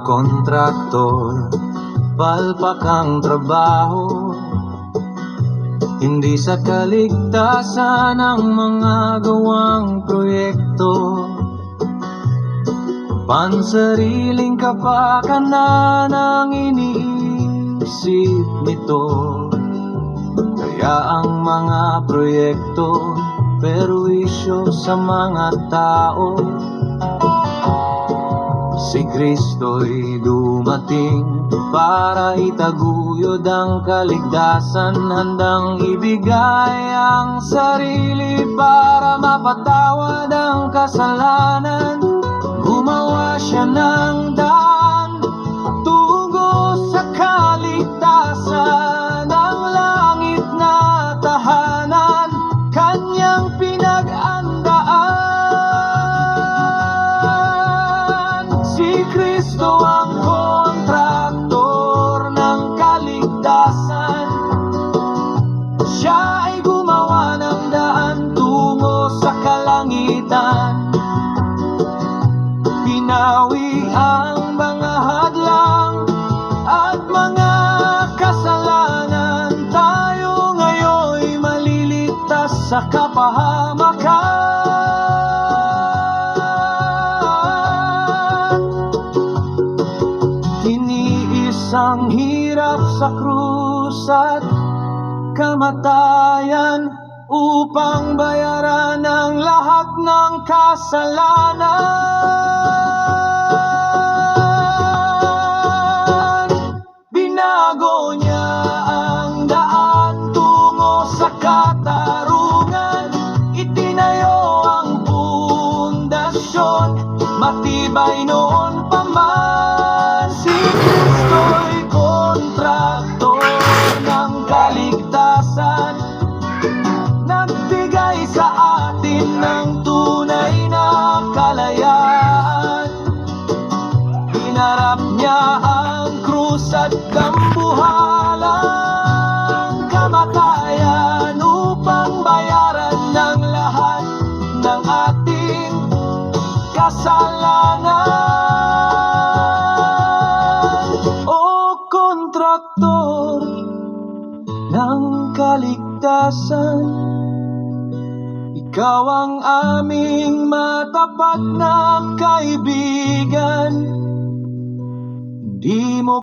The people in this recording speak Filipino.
kontraktor, palpak ang trabaho, hindi sa kaligtasan ang mga gawang proyekto. Pansariling kapakanan ang iniisip nito, kaya ang mga proyekto perwisyo sa mga tao. Si Kristo'y dumating para itaguyod ang kaligtasan, handang ibigay ang sarili para mapatawad ang kasalanan. Gumawa siya ng daan tungo sa kaligtasan, ang langit na tahanan kanyang pinag-andaan. Si Kristo ang kontraktor ng kaligtasan, siya ay gumawa ng daan tungo sa kalangitan. Pinawi ang mga hadlang at mga kasalanan, tayo ngayon'y maliligtas sa kapahamakan. Tiniis ang hirap sa krus at kamatayan upang bayaran ang lahat ng kasalanan. Binago niya ang daan tungo sa katarungan, itinayo ang pundasyon, matibay noon pa man. Si Kristo'y kontraktor ng kaligtasan, nagbigay sa atin ng tunay na kalayaan. Hinarap niya ang krus at kambuhalang kamatayan upang bayaran ng lahat ng ating kasalanan. O kontraktor ng kaligtasan, ikaw ang aming matapat na kaibigan. Di mo